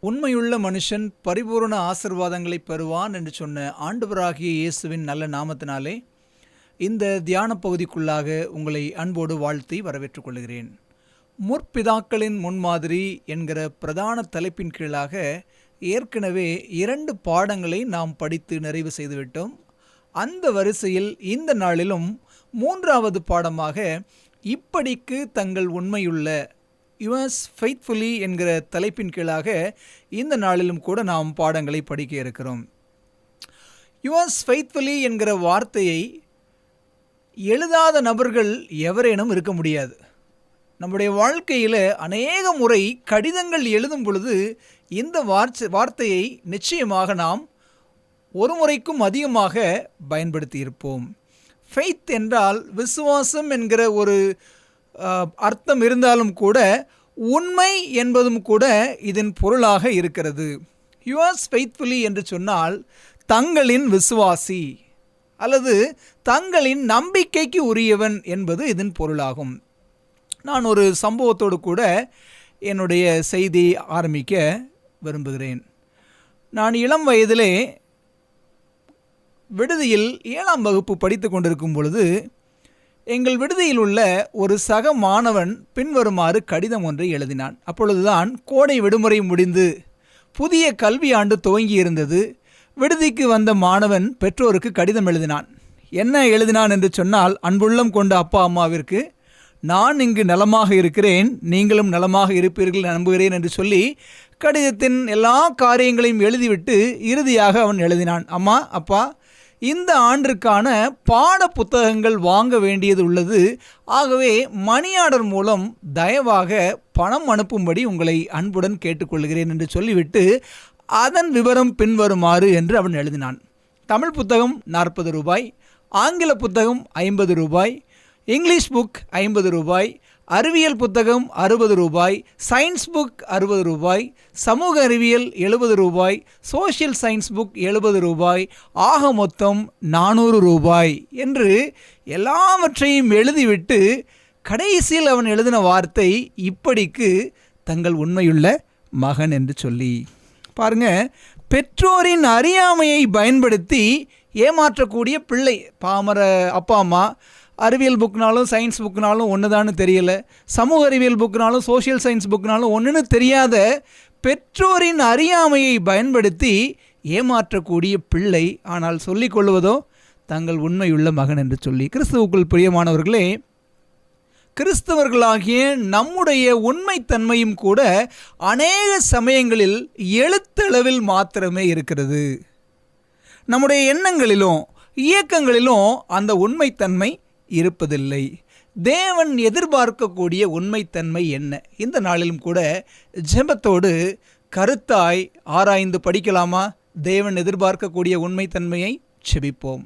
உண்மையுள்ள மனுஷன் பரிபூரண ஆசீர்வாதங்களை பெறுவான் என்று சொன்ன ஆண்டவராகிய இயேசுவின் நல்ல நாமத்தினாலே இந்த தியான பகுதிக்குள்ளாக உங்களை அன்போடு வாழ்த்தி வரவேற்றுக் கொள்கிறேன். முற்பிதாக்களின் முன்மாதிரி என்கிற பிரதான தலைப்பின் கீழாக ஏற்கனவே 2 பாடங்களை நாம் படித்து நிறைவு செய்துவிட்டோம். அந்த வரிசையில் இந்த நாளிலும் 3வது பாடமாக இப்படிக்கு தங்கள் உண்மையுள்ள யுவர்ஸ் ஃபெய்த்ஃபுல்லி என்கிற தலைப்பின் கீழாக இந்த நாளிலும் கூட நாம் பாடங்களை படிக்க இருக்கிறோம். யுவர்ஸ் ஃபெய்த்ஃபுல்லி என்கிற வார்த்தையை எழுதாத நபர்கள் எவரேனும் இருக்க முடியாது. நம்முடைய வாழ்க்கையில் அநேக முறை கடிதங்கள் எழுதும் பொழுது இந்த வார்த்தையை நிச்சயமாக நாம் ஒரு முறைக்கும் அதிகமாக பயன்படுத்தி இருப்போம். ஃபெய்த் என்றால் விசுவாசம் என்கிற ஒரு அர்த்தம் இருந்தாலும் கூட உண்மை என்பதும் கூட இதன் பொருளாக இருக்கிறது. யுவர்ஸ் ஃபெய்த்ஃபுல்லி என்று சொன்னால் தங்களின் விசுவாசி அல்லது தங்களின் நம்பிக்கைக்கு உரியவன் என்பது இதன் பொருளாகும். நான் ஒரு சம்பவத்தோடு கூட என்னுடைய செய்தி ஆரம்பிக்க விரும்புகிறேன். நான் இளம் வயதிலே விடுதியில் 7ஆம் வகுப்பு படித்து கொண்டிருக்கும் பொழுது எங்கள் விடுதியில் உள்ள ஒரு சக மாணவன் பின்வருமாறு கடிதம் ஒன்றை எழுதினான். அப்பொழுதுதான் கோடை விடுமுறை முடிந்து புதிய கல்வி ஆண்டு துவங்கி இருந்தது. விடுதிக்கு வந்த மாணவன் பெற்றோருக்கு கடிதம் எழுதினான். என்ன எழுதினான் என்று சொன்னால், அன்புள்ளம் கொண்ட அப்பா அம்மாவிற்கு நான் இங்கு நலமாக இருக்கிறேன், நீங்களும் நலமாக இருப்பீர்கள் நம்புகிறேன் என்று சொல்லி கடிதத்தின் எல்லா காரியங்களையும் எழுதிவிட்டு இறுதியாக அவன் எழுதினான், அம்மா அப்பா, இந்த ஆண்டிற்கான பாட புத்தகங்கள் வாங்க வேண்டியது உள்ளது. ஆகவே மணி ஆர்டர் மூலம் தயவாக பணம் அனுப்பும்படி உங்களை அன்புடன் கேட்டுக்கொள்கிறேன் என்று சொல்லிவிட்டு அதன் விவரம் பின்வருமாறு என்று அவன் எழுதினான். தமிழ் புத்தகம் 40 ரூபாய், ஆங்கில புத்தகம் 50 ரூபாய், இங்கிலீஷ் புக் 50 ரூபாய், அறிவியல் புத்தகம் 60 ரூபாய், சயின்ஸ் புக் 60 ரூபாய், சமூக அறிவியல் 70 ரூபாய், சோஷியல் சயின்ஸ் புக் 70 ரூபாய், ஆக மொத்தம் 400 ரூபாய் என்று எல்லாவற்றையும் எழுதிவிட்டு கடைசியில் அவன் எழுதின வார்த்தை இப்படிக்கு தங்கள் உண்மையுள்ள மகன் என்று சொல்லி. பாருங்க, பெற்றோரின் அறியாமையை பயன்படுத்தி ஏமாற்றக்கூடிய பிள்ளை. பாமர அப்பா அம்மா அறிவியல் புக்னாலும் சயின்ஸ் புக்னாலும் ஒன்றுதான்னு தெரியல, சமூக அறிவியல் புக்னாலும் சோஷியல் சயின்ஸ் புக்னாலும் ஒன்றுன்னு தெரியாத பெற்றோரின் அறியாமையை பயன்படுத்தி ஏமாற்றக்கூடிய பிள்ளை. ஆனால் சொல்லிக் கொள்வதோ தங்கள் உண்மையுள்ள மகன் என்று சொல்லி. கிறிஸ்துவுக்குள் பிரியமானவர்களே, கிறிஸ்தவர்களாகிய நம்முடைய உண்மைத்தன்மையும் கூட அநேக சமயங்களில் எழுத்தளவில் மாத்திரமே இருக்கிறது. நம்முடைய எண்ணங்களிலும் இயக்கங்களிலும் அந்த உண்மைத்தன்மை இருப்பதில்லை. தேவன் எதிர்பார்க்கக்கூடிய உண்மைத்தன்மை என்ன? இந்த நாளிலும் கூட ஜெபத்தோடு கருத்தாய் ஆராய்ந்து படிக்கலாமா? தேவன் எதிர்பார்க்கக்கூடிய உண்மைத்தன்மையை செபிப்போம்.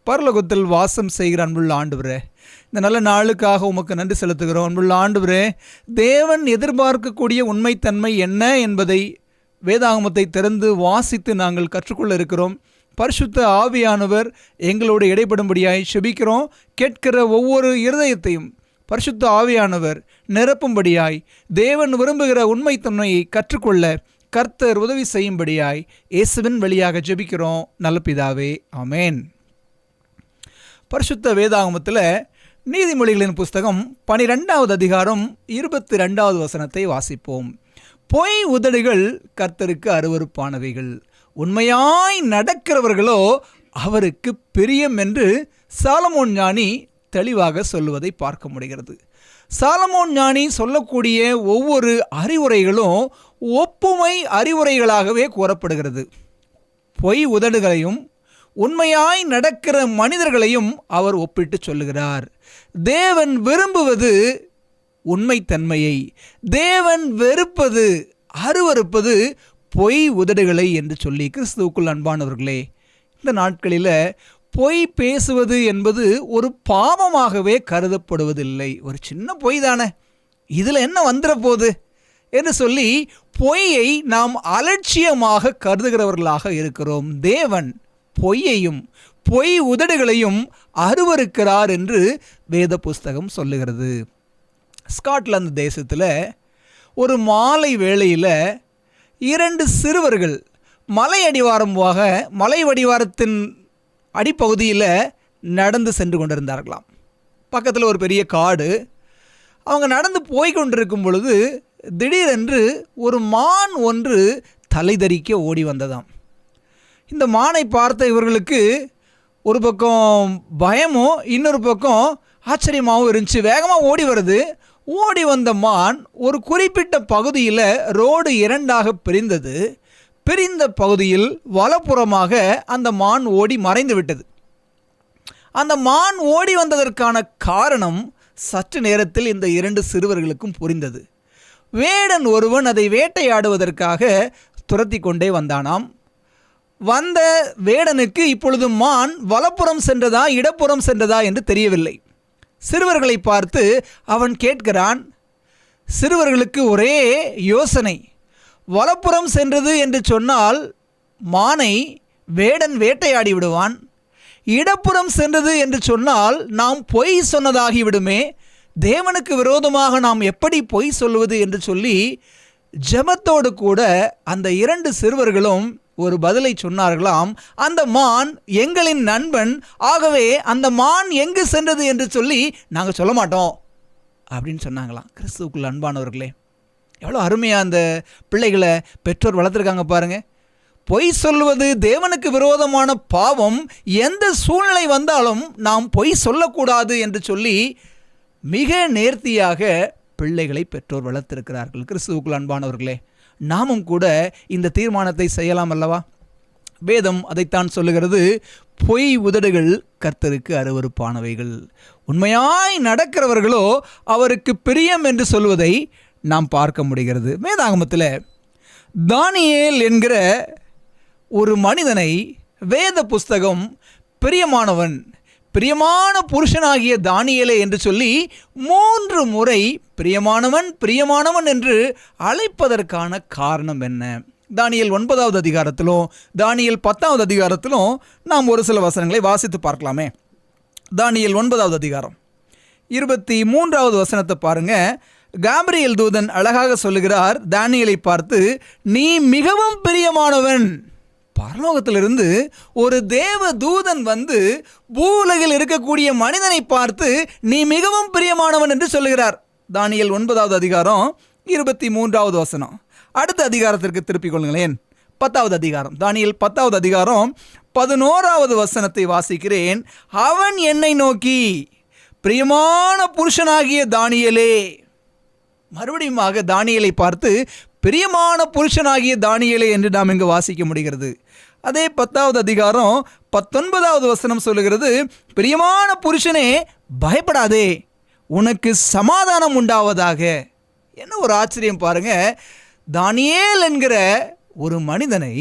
பரலோகத்தில் வாசம் செய்கிற அன்புள்ள ஆண்டவரே, இந்த நல்ல நாளுக்காக உமக்கு நன்றி செலுத்துகிறோம். அன்புள்ள ஆண்டவரே, தேவன் எதிர்பார்க்கக்கூடிய உண்மைத்தன்மை என்ன என்பதை வேதாகமத்தை திறந்து வாசித்து நாங்கள் கற்றுக்கொள்ள இருக்கிறோம். பரிசுத்த ஆவியானவர் எங்களோடு இடைப்படும்படியாய் செபிக்கிறோம். கேட்கிற ஒவ்வொரு இருதயத்தையும் பரிசுத்த ஆவியானவர் நிரப்பும்படியாய், தேவன் விரும்புகிற உண்மைத்தன்மையை கற்றுக்கொள்ள கர்த்தர் உதவி செய்யும்படியாய் இயேசுவின் வழியாக ஜெபிக்கிறோம் நல்ல பிதாவே, ஆமேன். பரிசுத்த வேதாகமத்தில் நீதிமொழிகளின் புஸ்தகம் 12வது அதிகாரம் 22வது வசனத்தை வாசிப்போம். பொய் உதடுகள் கர்த்தருக்கு அருவருப்பானவைகள், உண்மையாய் நடக்கிறவர்களோ அவருக்கு பிரியம் என்று சாலமோன் ஞானி தெளிவாக சொல்லுவதை பார்க்க முடிகிறது. சாலமோன் ஞானி சொல்லக்கூடிய ஒவ்வொரு அறிவுரைகளும் ஒப்புமை அறிவுரைகளாகவே கூறப்படுகிறது. பொய் உதடுகளையும் உண்மையாய் நடக்கிற மனிதர்களையும் அவர் ஒப்பிட்டு சொல்லுகிறார். தேவன் விரும்புவது உண்மைத்தன்மையை, தேவன் வெறுப்பது அருவருப்பது பொய் உதடுகளை என்று சொல்லி. கிறிஸ்துவுக்குள் அன்பானவர்களே, இந்த நாட்களில் பொய் பேசுவது என்பது ஒரு பாவமாகவே கருதப்படுவதில்லை. ஒரு சின்ன பொய் தானே, இதில் என்ன வந்துட போகுது என்று சொல்லி பொய்யை நாம் அலட்சியமாக கருதுகிறவர்களாக இருக்கிறோம். தேவன் பொய்யையும் பொய் உதடுகளையும் அருவருக்கிறார் என்று வேத புஸ்தகம் சொல்லுகிறது. ஸ்காட்லாந்து தேசத்தில் ஒரு மாலை வேளையில் 2 சிறுவர்கள் மலை அடிவாரத்தின் அடிப்பகுதியில் நடந்து சென்று கொண்டிருந்தார்களாம். பக்கத்தில் ஒரு பெரிய காடு. அவங்க நடந்து போய் கொண்டிருக்கும் பொழுது திடீரென்று ஒரு மான் ஒன்று தலைதறிக்க ஓடி வந்ததாம். இந்த மானை பார்த்த இவர்களுக்கு ஒரு பக்கம் பயமும் இன்னொரு பக்கம் ஆச்சரியமாகவும் இருந்துச்சு. வேகமாக ஓடி வருது. ஓடி வந்த மான் ஒரு குறிப்பிட்ட பகுதியில் ரோடு 2ஆக பிரிந்தது. பிரிந்த பகுதியில் வலப்புறமாக அந்த மான் ஓடி மறைந்து விட்டது. அந்த மான் ஓடி வந்ததற்கான காரணம் சற்று நேரத்தில் இந்த 2 சிறுவர்களுக்கும் புரிந்தது. வேடன் ஒருவன் அதை வேட்டையாடுவதற்காக துரத்தி கொண்டே வந்தானாம். வந்த வேடனுக்கு இப்பொழுது மான் வலப்புறம் சென்றதா இடப்புறம் சென்றதா என்று தெரியவில்லை. சிறுவர்களை பார்த்து அவன் கேட்கிறான். சிறுவர்களுக்கு ஒரே யோசனை. வலப்புறம் சென்றது என்று சொன்னால் மானை வேடன் வேட்டையாடி விடுவான். இடப்புறம் சென்றது என்று சொன்னால் நாம் பொய் சொன்னதாகிவிடுமே. தேவனுக்கு விரோதமாக நாம் எப்படி பொய் சொல்வது என்று சொல்லி ஜெபத்தோடு கூட அந்த 2 சிறுவர்களும் ஒரு பதிலை சொன்னார்களாம். அந்த மான் எங்களின் நண்பன், ஆகவே அந்த மான் எங்கு சென்றது என்று சொல்லி நாங்கள் சொல்ல மாட்டோம் அப்படின்னு சொன்னாங்களாம். கிறிஸ்துவுக்குள் அன்பானவர்களே, எவ்வளோ அருமையாக அந்த பிள்ளைகளை பெற்றோர் வளர்த்துருக்காங்க பாருங்கள். பொய் சொல்வது தேவனுக்கு விரோதமான பாவம். எந்த சூழ்நிலை வந்தாலும் நாம் பொய் சொல்லக்கூடாது என்று சொல்லி மிக நேர்த்தியாக பிள்ளைகளை பெற்றோர் வளர்த்திருக்கிறார்கள். கிறிஸ்துவுக்குள் அன்பானவர்களே, நாமும் கூட இந்த தீர்மானத்தை செய்யலாம் அல்லவா? வேதம் அதைத்தான் சொல்லுகிறது. பொய் உதடுகள் கர்த்தருக்கு அருவருப்பானவைகள். உண்மையாய் நடக்கிறவர்களோ அவருக்கு பிரியம் என்று சொல்வதை நாம் பார்க்க முடிகிறது. வேதாகமத்தில் தானியேல் என்கிற ஒரு மனிதனை வேத புஸ்தகம் பிரியமான புருஷனாகிய தானியேலே என்று சொல்லி 3 முறை பிரியமானவன் என்று அழைப்பதற்கான காரணம் என்ன? தானியேல் 9வது அதிகாரத்திலும் தானியேல் 10வது அதிகாரத்திலும் நாம் ஒரு சில வசனங்களை வாசித்து பார்க்கலாமே. தானியேல் 9வது அதிகாரம் 23வது வசனத்தை பாருங்க. காபிரியேல் தூதன் அழகாக சொல்லுகிறார் தானியேலை பார்த்து, நீ மிகவும் பிரியமானவன். பரலோகத்திலிருந்து ஒரு தேவ தூதன் வந்து பூவுலகில் இருக்கக்கூடிய மனிதனை பார்த்து நீ மிகவும் பிரியமானவன் என்று சொல்லுகிறார். தானியேல் 9வது அதிகாரம் 23வது வசனம். அடுத்த அதிகாரத்திற்கு திருப்பிக் கொள்ளுங்களேன். 10வது அதிகாரம், தானியேல் 10வது அதிகாரம் 11வது வசனத்தை வாசிக்கிறேன். அவன் என்னை நோக்கி, பிரியமான புருஷனாகிய தானியேலே. மறுபடியுமாக தானியேலை பார்த்து பிரியமான புருஷனாகிய தானியேலே என்று நாம் இங்கு வாசிக்க முடிகிறது. அதே 10வது அதிகாரம் 19வது வசனம் சொல்லுகிறது, பிரியமான புருஷனே பயப்படாதே, உனக்கு சமாதானம் உண்டாவதாக. என்ன ஒரு ஆச்சரியம் பாருங்க. தானியேல் என்கிற ஒரு மனிதனை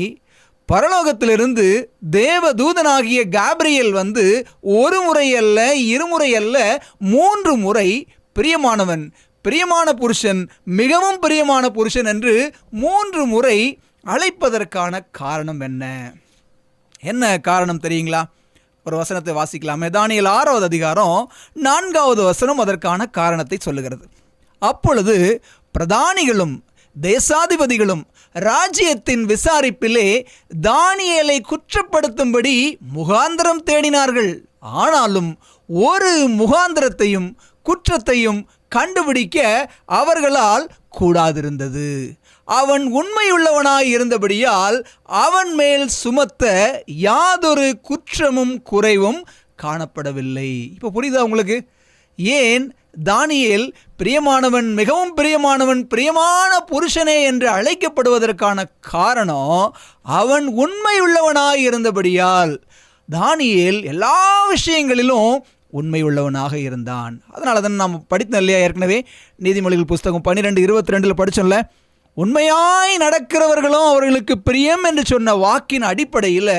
பரலோகத்திலிருந்து தேவதூதனாகிய காபிரியேல் வந்து 1 முறை அல்ல, 2 முறை அல்ல, 3 முறை பிரியமான புருஷன், மிகவும் பிரியமான புருஷன் என்று 3 முறை அழைப்பதற்கான காரணம் என்ன காரணம் தெரியுங்களா? ஒரு வசனத்தை வாசிக்கலாமே. தானியேல் 6வது அதிகாரம் 4வது வசனம் அதற்கான காரணத்தை சொல்லுகிறது. அப்பொழுது பிரதானிகளும் தேசாதிபதிகளும் ராஜ்யத்தின் விசாரிப்பிலே தானியேலை குற்றப்படுத்தும்படி முகாந்திரம் தேடினார்கள். ஆனாலும் ஒரு முகாந்திரத்தையும் குற்றத்தையும் கண்டுபிடிக்க அவர்களால் கூடாதிருந்தது. அவன் உண்மையுள்ளவனாய் இருந்தபடியால் அவன் மேல் சுமத்த யாதொரு குற்றமும் குறைவும் காணப்படவில்லை. இப்போ புரியுதா உங்களுக்கு? ஏன் தானியேல் பிரியமானவன், மிகவும் பிரியமானவன், பிரியமான புருஷனே என்று அழைக்கப்படுவதற்கான காரணம் அவன் உண்மையுள்ளவனாய் இருந்தபடியால். தானியேல் எல்லா விஷயங்களிலும் உண்மை உள்ளவனாக இருந்தான். அதனால தான் நாம் படித்தோம் இல்லையா? ஏற்கனவே நீதிமொழிகள் புஸ்தகம் 12:22 படித்தோம்ல, உண்மையாய் நடக்கிறவர்களும் அவர்களுக்கு பிரியம் என்று சொன்ன வாக்கின் அடிப்படையில்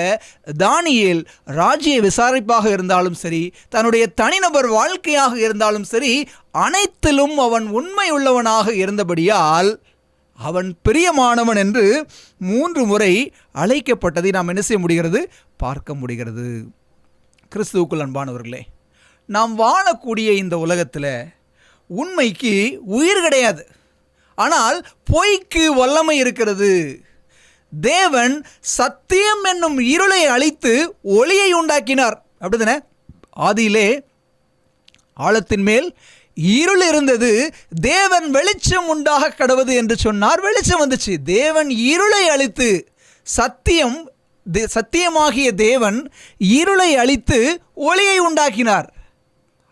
தானியேல் ராஜ்ய விசாரிப்பாக இருந்தாலும் சரி, தன்னுடைய தனிநபர் வாழ்க்கையாக இருந்தாலும் சரி, அனைத்திலும் அவன் உண்மை உள்ளவனாக இருந்தபடியால் அவன் பிரியமானவன் என்று 3 முறை அழைக்கப்பட்டதை நாம் என்ன செய்ய முடிகிறது? பார்க்க முடிகிறது. கிறிஸ்துவுக்குள் அன்பானவர்களே, நாம் வாழக்கூடிய இந்த உலகத்தில் உண்மைக்கு உயிர் கிடையாது, ஆனால் பொய்க்கு வல்லமை இருக்கிறது. தேவன் சத்தியம் என்னும் இருளை அழித்து ஒளியை உண்டாக்கினார். அப்படிதானே? ஆதியிலே ஆழத்தின் மேல் இருள் இருந்தது, தேவன் வெளிச்சம் உண்டாக கடவது என்று சொன்னார், வெளிச்சம் வந்துச்சு. தேவன் இருளை அழித்து, சத்தியமாகிய தேவன் இருளை அழித்து ஒளியை உண்டாக்கினார்.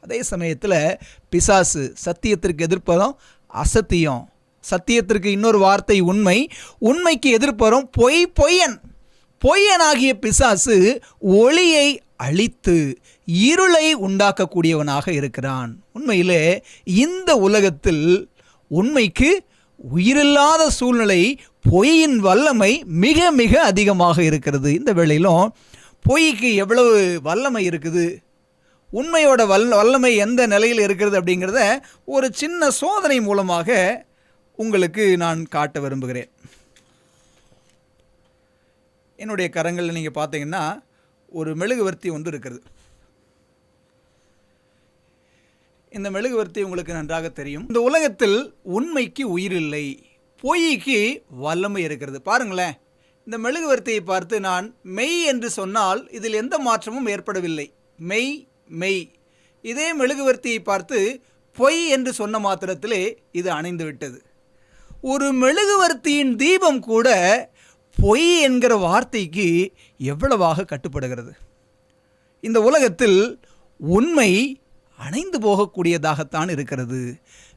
அதே சமயத்தில் பிசாசு, சத்தியத்திற்கு எதிர்ப்பதும் அசத்தியம், சத்தியத்திற்கு இன்னொரு வார்த்தை உண்மை, உண்மைக்கு எதிர்ப்பதும் பொய்யனாகிய பிசாசு ஒளியை அழித்து இருளை உண்டாக்கக்கூடியவனாக இருக்கிறான். உண்மையிலே இந்த உலகத்தில் உண்மைக்கு உயிரில்லாத சூழ்நிலை, பொய்யின் வல்லமை மிக மிக அதிகமாக இருக்கிறது. இந்த வேளையிலும் பொய்க்கு எவ்வளவு வல்லமை இருக்குது, உண்மையோட வல்லமை எந்த நிலையில் இருக்கிறது அப்படிங்கிறத ஒரு சின்ன சோதனை மூலமாக உங்களுக்கு நான் காட்ட விரும்புகிறேன். என்னுடைய கரங்களில் நீங்கள் பார்த்தீங்கன்னா ஒரு மெழுகுவர்த்தி ஒன்று இருக்கிறது. இந்த மெழுகுவர்த்தி உங்களுக்கு நன்றாக தெரியும். இந்த உலகத்தில் உண்மைக்கு உயிர் இல்லை, பொய்க்கு வல்லமை இருக்கிறது. பாருங்களேன், இந்த மெழுகுவர்த்தியை பார்த்து நான் மெய் என்று சொன்னால் இதில் எந்த மாற்றமும் ஏற்படவில்லை. மெய் மெய். இதே மெழுகுவர்த்தியை பார்த்து பொய் என்று சொன்ன மாத்திரத்திலே இது அணைந்து விட்டது. ஒரு மெழுகுவர்த்தியின் தீபம் கூட பொய் என்கிற வார்த்தைக்கு எவ்வளவாக கட்டுப்படுகிறது. இந்த உலகத்தில் உண்மை அணைந்து போகக்கூடியதாகத்தான் இருக்கிறது.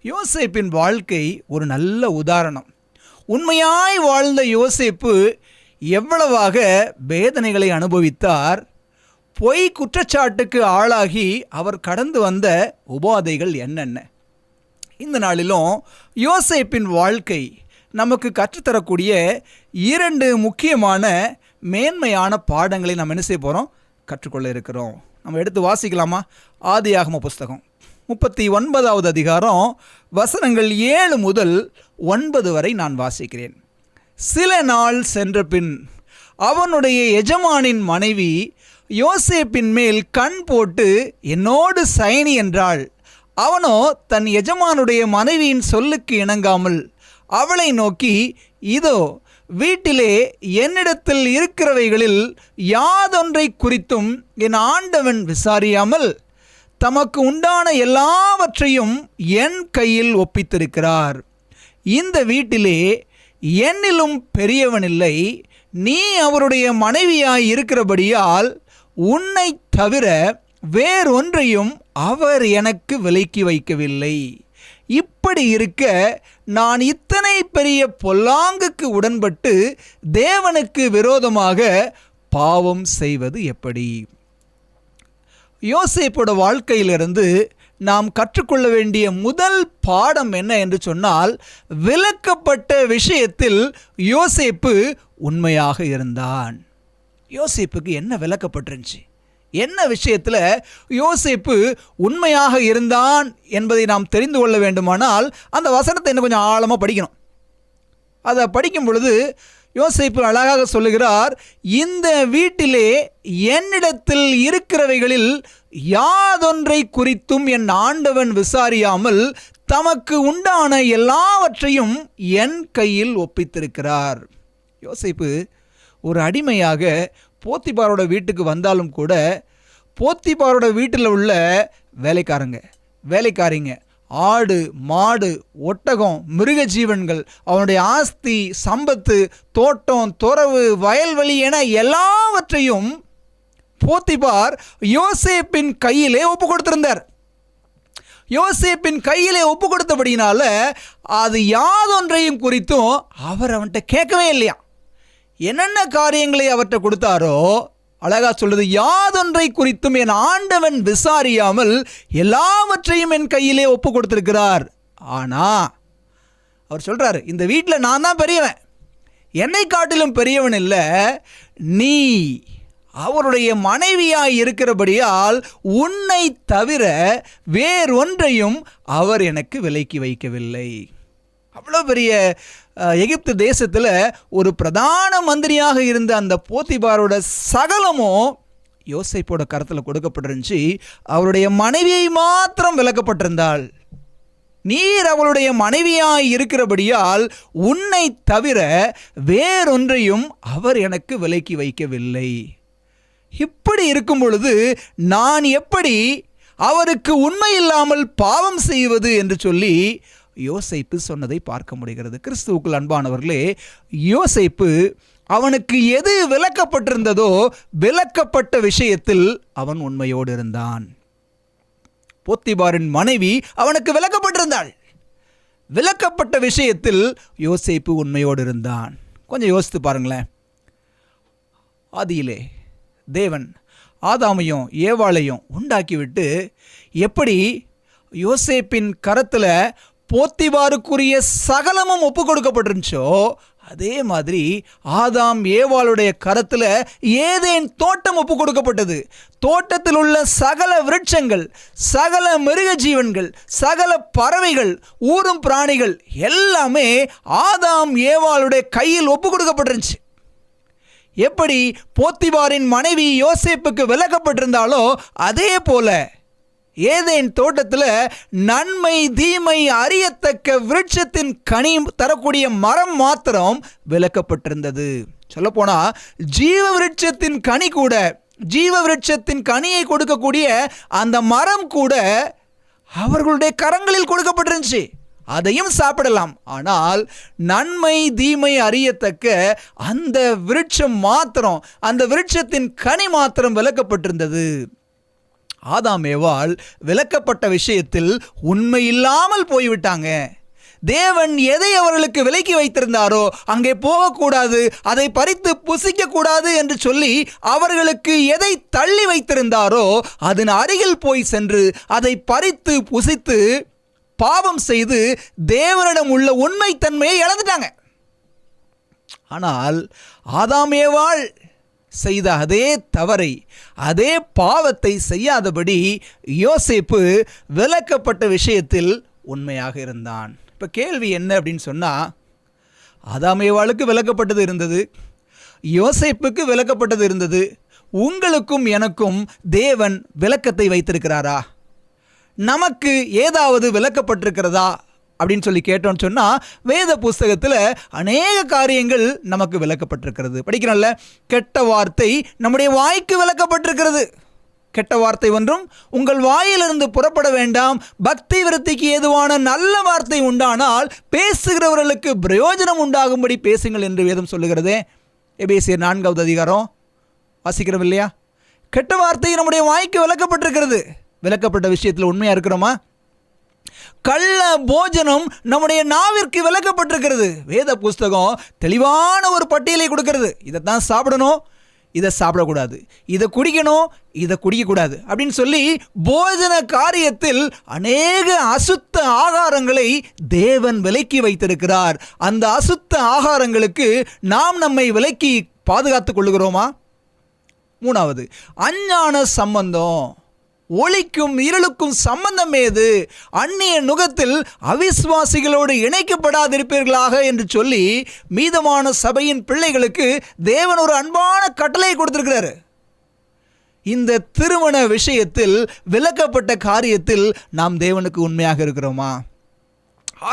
யோசேப்பின் வாழ்க்கை ஒரு நல்ல உதாரணம். உண்மையாய் வாழ்ந்த யோசேப்பு எவ்வளவாக வேதனைகளை அனுபவித்தார். பொய் குற்றச்சாட்டுக்கு ஆளாகி அவர் கடந்து வந்த உபாதைகள் என்னென்ன. இந்த நாளிலும் யோசேப்பின் வாழ்க்கை நமக்கு கற்றுத்தரக்கூடிய 2 முக்கியமான மேன்மையான பாடங்களை நாம் என்ன செய்ய போகிறோம், கற்றுக்கொள்ள இருக்கிறோம். நம்ம எடுத்து வாசிக்கலாமா? ஆதியாகம புஸ்தகம் 39வது அதிகாரம் வசனங்கள் 7 முதல் 9 வரை நான் வாசிக்கிறேன். சில நாள் சென்ற பின் அவனுடைய எஜமானின் மனைவி யோசேப்பின் மேல் கண் போட்டு என்னோடு சயனி என்றாள். அவனோ தன் எஜமானுடைய மனைவியின் சொல்லுக்கு இணங்காமல் அவளை நோக்கி, இதோ வீட்டிலே என்னிடத்தில் இருக்கிறவைகளில் யாதொன்றை குறித்தும் என் ஆண்டவன் விசாரியாமல் தமக்கு உண்டான எல்லாவற்றையும் என் கையில் ஒப்பித்திருக்கிறார். இந்த வீட்டிலே என்னிலும் பெரியவனில்லை. நீ அவருடைய மனைவியாய் இருக்கிறபடியால் உன்னை தவிர வேறொன்றையும் அவர் எனக்கு விலக்கி வைக்கவில்லை. இப்படி இருக்க நான் இத்தனை பெரிய பொல்லாங்குக்கு உடன்பட்டு தேவனுக்கு விரோதமாக பாவம் செய்வது எப்படி? யோசேப்போட வாழ்க்கையிலிருந்து நாம் கற்றுக்கொள்ள வேண்டிய முதல் பாடம் என்ன என்று சொன்னால், விலக்கப்பட்ட விஷயத்தில் யோசேப்பு உண்மையாக இருந்தான். யோசேப்புக்கு என்ன விலக்கப்பட்டிருந்துச்சு? என்ன விஷயத்தில் யோசேப்பு உண்மையாக இருந்தான் என்பதை நாம் தெரிந்து கொள்ள வேண்டுமானால் அந்த வசனத்தை இன்னும் கொஞ்சம் ஆழமாக படிக்கணும். அதை படிக்கும் பொழுது யோசேப்பு அழகாக சொல்லுகிறார், இந்த வீட்டிலே என்னிடத்தில் இருக்கிறவைகளில் யாதொன்றை குறித்தும் என் ஆண்டவன் விசாரியாமல் தமக்கு உண்டான எல்லாவற்றையும் என் கையில் ஒப்பித்திருக்கிறார். யோசேப்பு ஒரு அடிமையாக போத்திபாரோட வீட்டுக்கு வந்தாலும் கூட போத்திபாரோட வீட்டில் உள்ள வேலைக்காரிங்க, ஆடு மாடு ஒட்டகம் மிருக ஜீவன்கள், அவனுடைய ஆஸ்தி சம்பத்து, தோட்டம் துறவு வயல்வெளி என எல்லாவற்றையும் போத்திபார் யோசேப்பின் கையிலே ஒப்பு கொடுத்திருந்தார். யோசேப்பின் கையிலே ஒப்பு கொடுத்தபடினால அது யாதொன்றையும் குறித்தும் அவர் அவன்கிட்ட கேட்கவே இல்லையா. என்னென்ன காரியங்களை அவர்கிட்ட கொடுத்தாரோ அழகா சொல்லுது, யாதொன்றை குறித்தும் என் ஆண்டவன் விசாரியாமல் எல்லாவற்றையும் என் கையிலே ஒப்பு கொடுத்திருக்கிறார். ஆனா அவர் சொல்றாரு, இந்த வீட்டில் நான் தான் பெரியவன், என்னை காட்டிலும் பெரியவன் இல்லை, நீ அவருடைய மனைவியாய் இருக்கிறபடியால் உன்னை தவிர வேறொன்றையும் அவர் எனக்கு விலக்கி வைக்கவில்லை. அவ்வளோ பெரிய எகிப்து தேசத்தில் ஒரு பிரதான மந்திரியாக இருந்த அந்த போத்திபாரோட சகலமும் யோசேப்போட கரத்தில் கொடுக்கப்பட்டிருந்துச்சு. அவருடைய மனைவியை மாத்திரம் விலக்கப்பட்டிருந்தாள். நீர் அவளுடைய மனைவியாய் இருக்கிறபடியால் உன்னை தவிர வேறொன்றையும் அவர் எனக்கு விலக்கி வைக்கவில்லை. இப்படி இருக்கும் பொழுது நான் எப்படி அவருக்கு உண்மை இல்லாமல் பாவம் செய்வது என்று சொல்லி யோசேப்பு சொன்னதை பார்க்க முடிகிறது. கிறிஸ்துவுக்குள் அன்பானவர்களே, யோசேப்பு அவனுக்கு எது விலக்கப்பட்டிருந்ததோ விலக்கப்பட்ட விஷயத்தில் அவன் உண்மையோடு இருந்தான். போத்திபாரின் மனைவி அவனுக்கு விலக்கப்பட்டிருந்தாள். விலக்கப்பட்ட விஷயத்தில் யோசேப்பு உண்மையோடு இருந்தான். கொஞ்சம் யோசித்து பாருங்களேன். ஆதியிலே தேவன் ஆதாமையும் ஏவாளையும் உண்டாக்கிவிட்டு எப்படி யோசேப்பின் கரத்தில் போத்திபாருக்குரிய சகலமும் ஒப்பு கொடுக்கப்பட்டிருந்துச்சோ, அதே மாதிரி ஆதாம் ஏவாளுடைய கரத்தில் ஏதேன் தோட்டம் ஒப்பு கொடுக்கப்பட்டது. தோட்டத்தில் உள்ள சகல விருட்சங்கள், சகல மிருக ஜீவன்கள், சகல பறவைகள், ஊரும் பிராணிகள் எல்லாமே ஆதாம் ஏவாளுடைய கையில் ஒப்பு கொடுக்கப்பட்டிருந்துச்சு. எப்படி போத்திபாரின் மனைவி யோசேப்புக்கு விலக்கப்பட்டிருந்தாலோ அதே போல ஏதேன் தோட்டத்தில் நன்மை தீமை அறியத்தக்க விருட்சத்தின் கனி தரக்கூடிய மரம் மாத்திரம் விலக்கப்பட்டிருந்தது. சொல்லப்போனா ஜீவ விருட்சத்தின் கனி கூட, ஜீவ விருட்சத்தின் கனியை கொடுக்கக்கூடிய அந்த மரம் கூட அவர்களுடைய கரங்களில் கொடுக்கப்பட்டிருந்துச்சு. அதையும் சாப்பிடலாம். ஆனால் நன்மை தீமை அறியத்தக்க அந்த விருட்சம் மாத்திரம், அந்த விருட்சத்தின் கனி மாத்திரம் விலக்கப்பட்டிருந்தது. ஆதாம் ஏவாள் விலக்கப்பட்ட விஷயத்தில் உண்மை இல்லாமல் போய்விட்டாங்க. தேவன் எதை அவர்களுக்கு விலக்கி வைத்திருந்தாரோ அங்கே போகக்கூடாது, அதை பறித்து புசிக்க கூடாது என்று சொல்லி அவர்களுக்கு எதை தள்ளி வைத்திருந்தாரோ அதன் அருகில் போய் சென்று அதை பறித்து புசித்து பாவம் செய்து தேவனிடம் உள்ள உண்மைத்தன்மையை இழந்துட்டாங்க. ஆனால் ஆதாம் ஏவாள் செய்த அதே தவறை, அதே பாவத்தை செய்யாதபடி யோசேப்பு விலக்கப்பட்ட விஷயத்தில் உண்மையாக இருந்தான். இப்போ கேள்வி என்ன அப்படின்னு சொன்னால், ஆதாம் ஏவாளுக்கு விலக்கப்பட்டது இருந்தது, யோசேப்புக்கு விலக்கப்பட்டது இருந்தது. உங்களுக்கும் எனக்கும் தேவன் விலக்கத்தை வைத்திருக்கிறாரா? நமக்கு ஏதாவது விலக்கப்பட்டிருக்கிறதா அப்படின்னு சொல்லி கேட்டோன்னு சொன்னால், வேத புஸ்தகத்தில் அநேக காரியங்கள் நமக்கு விலக்கப்பட்டிருக்கிறது. படிக்கிறோம்ல, கெட்ட வார்த்தை நம்முடைய வாய்க்கு விலக்கப்பட்டிருக்கிறது. கெட்ட வார்த்தை ஒன்றும் உங்கள் வாயிலிருந்து புறப்பட வேண்டாம், பக்தி விருத்திக்கு ஏதுவான நல்ல வார்த்தை உண்டானால் பேசுகிறவர்களுக்கு பிரயோஜனம் உண்டாகும்படி பேசுங்கள் என்று வேதம் சொல்லுகிறதே. எபேசியர் 4வது அதிகாரம் வாசிக்கிறோம் இல்லையா? கெட்ட வார்த்தை நம்முடைய வாய்க்கு விலக்கப்பட்டிருக்கிறது. விலக்கப்பட்ட விஷயத்தில் உண்மையாக இருக்கிறோமா? கள்ள போஜனம் நம்முடைய நாவிற்கு விலக்கப்பட்டிருக்கிறது. வேத புஸ்தகம் தெளிவான ஒரு பட்டியலை கொடுக்கிறது. இதைத்தான் சாப்பிடணும், இதை சாப்பிடக்கூடாது, இதை குடிக்கணும், இதை குடிக்கக்கூடாது அப்படின்னு சொல்லி போஜன காரியத்தில் அநேக அசுத்த ஆகாரங்களை தேவன் விலக்கி வைத்திருக்கிறார். அந்த அசுத்த ஆகாரங்களுக்கு நாம் நம்மை விலக்கி பாதுகாத்துக் கொள்ளுகிறோமா? 3வது, அஞ்ஞான சம்பந்தம். ஒளிக்கும் இருளுக்கும் சம்பந்தம் ஏது? அந்நிய நுகத்தில் அவிசுவாசிகளோடு இணைக்கப்படாதிருப்பீர்களாக என்று சொல்லி மீதமான சபையின் பிள்ளைகளுக்கு தேவன் ஒரு அன்பான கட்டளை கொடுத்திருக்கிறாரு. இந்த திருமண விஷயத்தில் விலக்கப்பட்ட காரியத்தில் நாம் தேவனுக்கு உண்மையாக இருக்கிறோமா?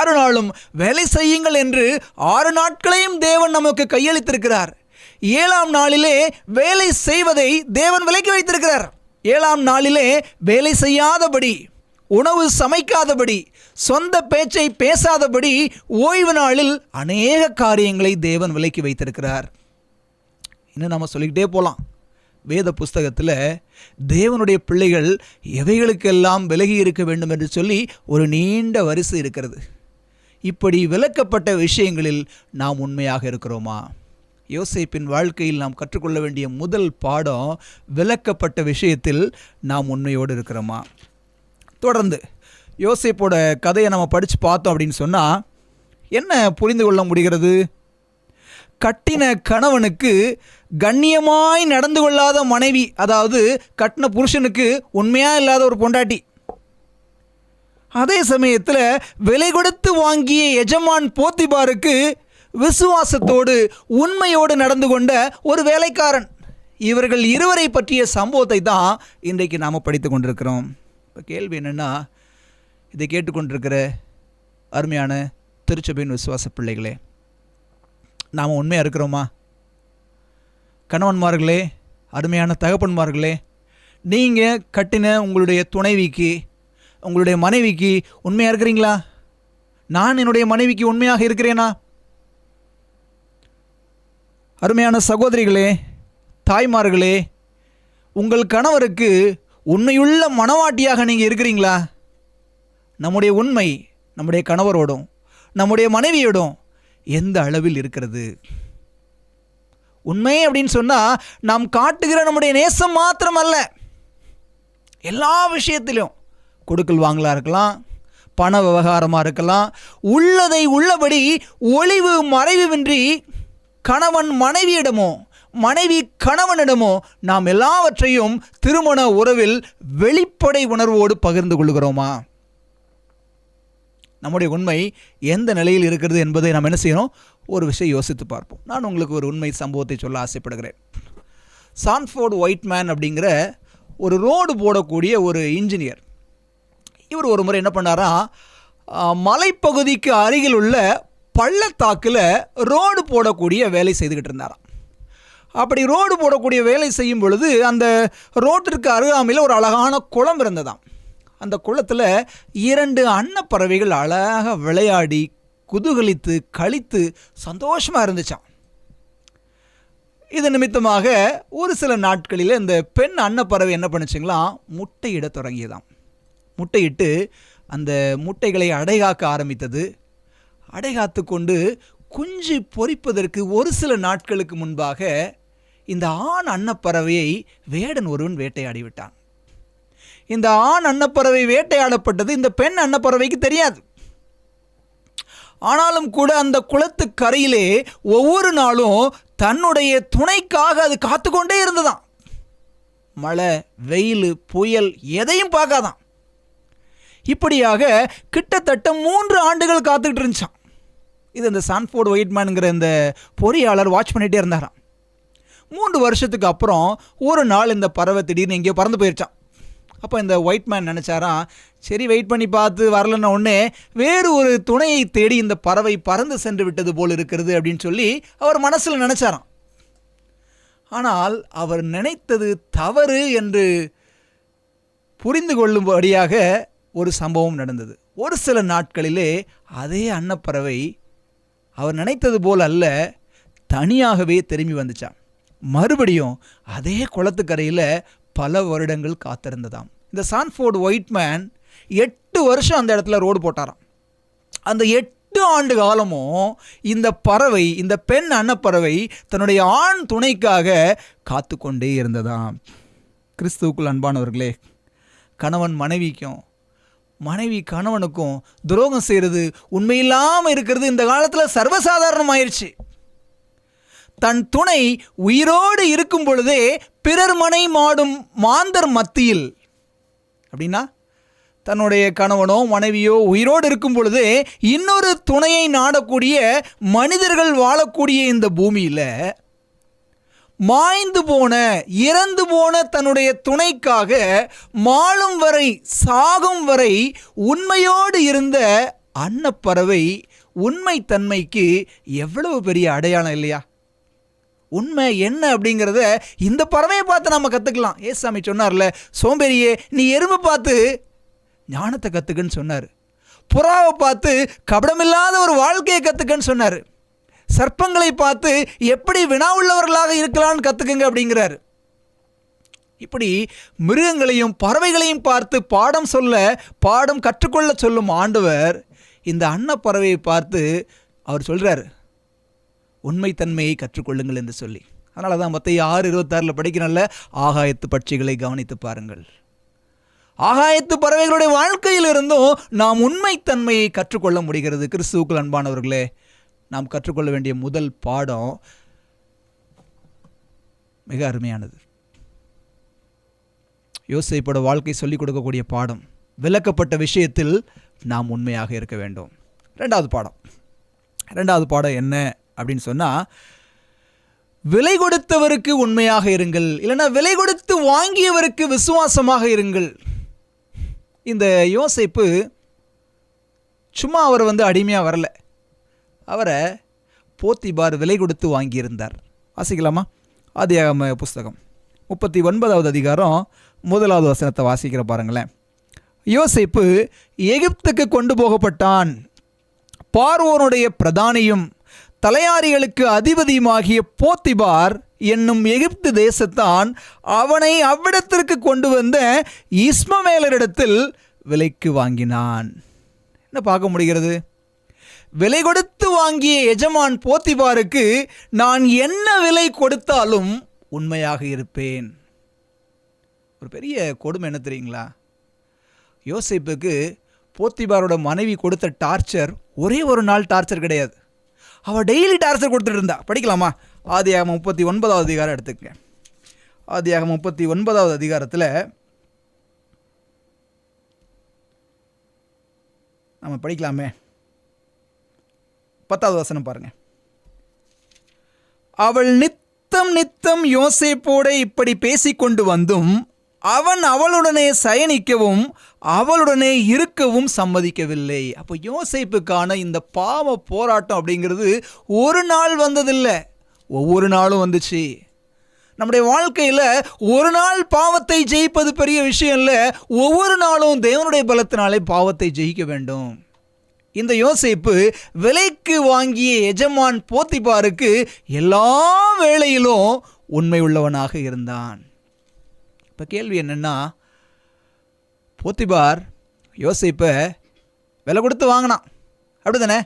6 நாளும் வேலை செய்யுங்கள் என்று 6 நாட்களையும் தேவன் நமக்கு கையளித்திருக்கிறார். 7ஆம் நாளிலே வேலை செய்வதை தேவன் விலக்கி வைத்திருக்கிறார். 7ஆம் நாளிலே வேலை செய்யாதபடி, உணவு சமைக்காதபடி, சொந்த பேச்சை பேசாதபடி ஓய்வு நாளில் அநேக காரியங்களை தேவன் விலக்கி வைத்திருக்கிறார். இன்னும் நம்ம சொல்லிக்கிட்டே போகலாம். வேத புஸ்தகத்தில் தேவனுடைய பிள்ளைகள் எவைகளுக்கெல்லாம் விலகி இருக்க வேண்டும் என்று சொல்லி ஒரு நீண்ட வரிசை இருக்கிறது. இப்படி விலக்கப்பட்ட விஷயங்களில் நாம் உண்மையாக இருக்கிறோமா? யோசேப்பின் வாழ்க்கையில் நாம் கற்றுக்கொள்ள வேண்டிய முதல் பாடம், விலக்கப்பட்ட விஷயத்தில் நாம் உண்மையோடு இருக்கிறோமா? தொடர்ந்து யோசேப்போட கதையை நம்ம படித்து பார்த்தோம் அப்படின்னு சொன்னால் என்ன புரிந்து கொள்ள முடிகிறது? கட்டின கணவனுக்கு கண்ணியமாய் நடந்து கொள்ளாத மனைவி, அதாவது கட்டின புருஷனுக்கு உண்மையாக இல்லாத ஒரு பொண்டாட்டி. அதே சமயத்தில் விலை கொடுத்து வாங்கிய எஜமான் போத்திபாருக்கு விசுவாசத்தோடு உண்மையோடு நடந்து கொண்ட ஒரு வேலைக்காரன். இவர்கள் இருவரை பற்றிய சம்பவத்தை தான் இன்றைக்கு நாம் படித்து கொண்டிருக்கிறோம். இப்போ கேள்வி என்னென்னா, இதை கேட்டுக்கொண்டிருக்கிற அருமையான திருச்சபையின் விசுவாச பிள்ளைகளே, நாம் உண்மையாக இருக்கிறோமா? கணவன்மார்களே, அருமையான தகப்பன்மார்களே, நீங்கள் கட்டின உங்களுடைய துணைவிக்கு, உங்களுடைய மனைவிக்கு உண்மையாக இருக்கிறீங்களா? நான் என்னுடைய மனைவிக்கு உண்மையாக இருக்கிறேனா? அருமையான சகோதரிகளே, தாய்மார்களே, உங்கள் கணவருக்கு உண்மையுள்ள மனவாட்டியாக நீங்கள் இருக்கிறீங்களா? நம்முடைய உண்மை நம்முடைய கணவரோடும் நம்முடைய மனைவியோடும் எந்த அளவில் இருக்கிறது? உண்மை அப்படின்னு சொன்னால் நாம் காட்டுகிற நம்முடைய நேசம் மாத்திரம் அல்ல, எல்லா விஷயத்திலும் கொடுக்கல் வாங்கலாக இருக்கலாம், பண விவகாரமாக இருக்கலாம், உள்ளதை உள்ளபடி ஒளிவு மறைவின்றி கணவன் மனைவியிடமோ மனைவி கணவனிடமோ நாம் எல்லாவற்றையும் திருமண உறவில் வெளிப்படை உணர்வோடு பகிர்ந்து கொள்கிறோமா? நம்முடைய உண்மை எந்த நிலையில் இருக்கிறது என்பதை நாம் என்ன செய்யணும்? ஒரு விஷயம் யோசித்து பார்ப்போம். நான் உங்களுக்கு ஒரு உண்மை சம்பவத்தை சொல்ல ஆசைப்படுகிறேன். சான்ஃபோர்ட் ஒயிட்மேன் அப்படிங்கிற ஒரு ரோடு போடக்கூடிய ஒரு இன்ஜினியர், இவர் ஒரு முறை என்ன பண்ணாரா, மலைப்பகுதிக்கு அருகில் உள்ள பள்ளத்தாக்கில் ரோடு போடக்கூடிய வேலை செய்துக்கிட்டு இருந்தாராம். அப்படி ரோடு போடக்கூடிய வேலை செய்யும் பொழுது அந்த ரோட்டிற்கு அருகாமையில் ஒரு அழகான குளம் இருந்ததாம். அந்த குளத்தில் 2 அன்னப்பறவைகள் அழகாக விளையாடி குதூகலித்து கழித்து சந்தோஷமாக இருந்துச்சான். இது நிமித்தமாக ஒரு சில நாட்களில் இந்த பெண் அன்னப்பறவை என்ன பண்ணுச்சுங்களாம், முட்டையிட தொடங்கியதாம். முட்டையிட்டு அந்த முட்டைகளை அடைகாக்க ஆரம்பித்தது. அடைகாத்து கொண்டு குஞ்சு பொரிப்பதற்கு ஒரு சில நாட்களுக்கு முன்பாக இந்த ஆண் அன்னப்பறவையை வேடன் ஒருவன் வேட்டையாடி விட்டான். இந்த ஆண் அன்னப்பறவை வேட்டையாடப்பட்டது இந்த பெண் அன்னப்பறவைக்கு தெரியாது. ஆனாலும் கூட அந்த குளத்து கரையிலே ஒவ்வொரு நாளும் தன்னுடைய துணைக்காக அது காத்து கொண்டே இருந்ததாம். மழை, வெயில், புயல் எதையும் பார்க்காதான். இப்படியாக கிட்டத்தட்ட 3 ஆண்டுகள் காத்துக்கிட்டு இருந்துச்சான். இது இந்த சான்ஃபோர்ட் ஒயிட்மேனுங்கிற இந்த பொறியாளர் வாட்ச் பண்ணிகிட்டே இருந்தாராம். 3 வருஷத்துக்கு அப்புறம் ஒரு நாள் இந்த பறவை திடீர்னு எங்கேயோ பறந்து போயிடுச்சான். அப்போ இந்த ஒயிட்மேன் நினச்சாராம், சரி வெயிட் பண்ணி பார்த்து வரலன்னா ஒன்று வேறு ஒரு துணையை தேடி இந்த பறவை பறந்து சென்று விட்டது போல் இருக்கிறது அப்படின்னு சொல்லி அவர் மனசில் நினச்சாராம். ஆனால் அவர் நினைத்தது தவறு என்று புரிந்து கொள்ளும்படியாக ஒரு சம்பவம் நடந்தது. ஒரு சில நாட்களிலே அதே அன்னப்பறவை அவர் நினைத்தது போல் அல்ல, தனியாகவே திரும்பி வந்துச்சான். மறுபடியும் அதே குளத்துக்கரையில் பல வருடங்கள் காத்திருந்ததாம். இந்த சான்ஃபோர்ட் ஒயிட்மேன் 8 வருஷம் அந்த இடத்துல ரோடு போட்டாராம். அந்த 8 ஆண்டு காலமும் இந்த பறவை, இந்த பெண் அன்னப்பறவை தன்னுடைய ஆண் துணைக்காக காத்து கொண்டே இருந்ததாம். கிறிஸ்துவுக்குள் அன்பானவர்களே, கணவன் மனைவிக்கும் மனைவி கணவனுக்கும் துரோகம் செய்கிறது, உண்மையில்லாமல் இருக்கிறது இந்த காலத்தில் சர்வசாதாரணமாயிருச்சு. தன் துணை உயிரோடு இருக்கும் பொழுதே பிறர் மனை மாடும் மாந்தர் மத்தியில், அப்படின்னா தன்னுடைய கணவனோ மனைவியோ உயிரோடு இருக்கும் பொழுதே இன்னொரு துணையை நாடக்கூடிய மனிதர்கள் வாழக்கூடிய இந்த பூமியில் மாய்ந்து போன, இறந்து போன தன்னுடைய துணைக்காக மாளும் வரை, சாகும் வரை உண்மையோடு இருந்த அன்னப்பறவை உண்மை தன்மைக்கு எவ்வளவு பெரிய அடையாளம் இல்லையா? உண்மை என்ன அப்படிங்கிறத இந்த பறவையை பார்த்து நம்ம கற்றுக்கலாம். ஏசாமி சொன்னார்ல, சோம்பேறியே நீ எறும்பை பார்த்து ஞானத்தை கற்றுக்குன்னு சொன்னார். புறாவை பார்த்து கபடமில்லாத ஒரு வாழ்க்கையை கற்றுக்கன்னு சொன்னார். சர்ப்பங்களை பார்த்து எப்படி வினாவுள்ளவர்களாக இருக்கலாம்னு கற்றுக்குங்க அப்படிங்கிறார். இப்படி மிருகங்களையும் பறவைகளையும் பார்த்து பாடம் கற்றுக்கொள்ள சொல்லும் ஆண்டவர் இந்த அன்னப்பறவையை பார்த்து அவர் சொல்கிறார், உண்மைத்தன்மையை கற்றுக்கொள்ளுங்கள் என்று சொல்லி. அதனால தான் மத்தேயு 6:26 படிக்கிறனால ஆகாயத்து பட்சிகளை கவனித்து பாருங்கள். ஆகாயத்து பறவைகளுடைய வாழ்க்கையில் இருந்தும் நாம் உண்மைத்தன்மையை கற்றுக்கொள்ள முடிகிறது. கிறிஸ்துவுக்குள் அன்பானவர்களே, நாம் கற்றுக்கொள்ள வேண்டிய முதல் பாடம் மிக அருமையானது. யோசேப்போட வாழ்க்கை சொல்லிக் கொடுக்கக்கூடிய பாடம், விளக்கப்பட்ட விஷயத்தில் நாம் உண்மையாக இருக்க வேண்டும். ரெண்டாவது பாடம் என்ன அப்படின்னு சொன்னால், விலை கொடுத்தவருக்கு உண்மையாக இருங்கள், இல்லைன்னா விலை கொடுத்து வாங்கியவருக்கு விசுவாசமாக இருங்கள். இந்த யோசேப்பு சும்மா அவர் அடிமையாக வரல, அவரை போத்திபார் விலை கொடுத்து வாங்கியிருந்தார். வாசிக்கலாமா? ஆதியாகம புஸ்தகம் 39வது அதிகாரம் 1வது வசனத்தை வாசிக்கிற பாருங்களேன். யோசேப்பு எகிப்துக்கு கொண்டு போகப்பட்டான். பார்வோனுடைய பிரதானியும் தலையாரிகளுக்கு அதிபதியுமாகிய போத்திபார் என்னும் எகிப்து தேசத்தான் அவனை அவ்விடத்திற்கு கொண்டு வந்த இஸ்மவேலரிடத்தில் விலைக்கு வாங்கினான். என்ன பார்க்க முடிகிறது? விலை கொடுத்து வாங்கிய எஜமான் போத்திபாருக்கு நான் என்ன விலை கொடுத்தாலும் உண்மையாக இருப்பேன். ஒரு பெரிய கொடுமை என்ன தெரியுங்களா? யோசேப்புக்கு போத்திபாரோட மனைவி கொடுத்த டார்ச்சர் ஒரே ஒரு நாள் டார்ச்சர் கிடையாது, அவள் டெய்லி டார்ச்சர் கொடுத்துட்டு இருந்தா. படிக்கலாமா? ஆதியாகமம் 39வது அதிகாரம் எடுத்துக்கங்க. ஆதியாகமம் 39வது அதிகாரத்தில் நம்ம படிக்கலாமே. 10வது வசனம் பாருங்க. அவள் நித்தம் நித்தம் யோசேப்போட இப்படி பேசிக்கொண்டு வந்தும் அவன் அவளுடனே சயனிக்கவும் அவளுடனே இருக்கவும் சம்மதிக்கவில்லை. அப்போ யோசேப்புக்கான இந்த பாவ போராட்டம் அப்படிங்கிறது ஒரு நாள் வந்ததில்லை, ஒவ்வொரு நாளும் வந்துச்சு. நம்முடைய வாழ்க்கையில் ஒரு நாள் பாவத்தை ஜெயிப்பது பெரிய விஷயம் இல்லை, ஒவ்வொரு நாளும் தேவனுடைய பலத்தினாலே பாவத்தை ஜெயிக்க வேண்டும். இந்த யோசேப்பு விலைக்கு வாங்கிய எஜமான் போத்திபாருக்கு எல்லா வேளையிலும் உண்மை உள்ளவனாக இருந்தான். இப்போ கேள்வி என்னென்னா, போத்திபார் யோசேப்பை விலை கொடுத்து வாங்கினான், அப்படி தானே?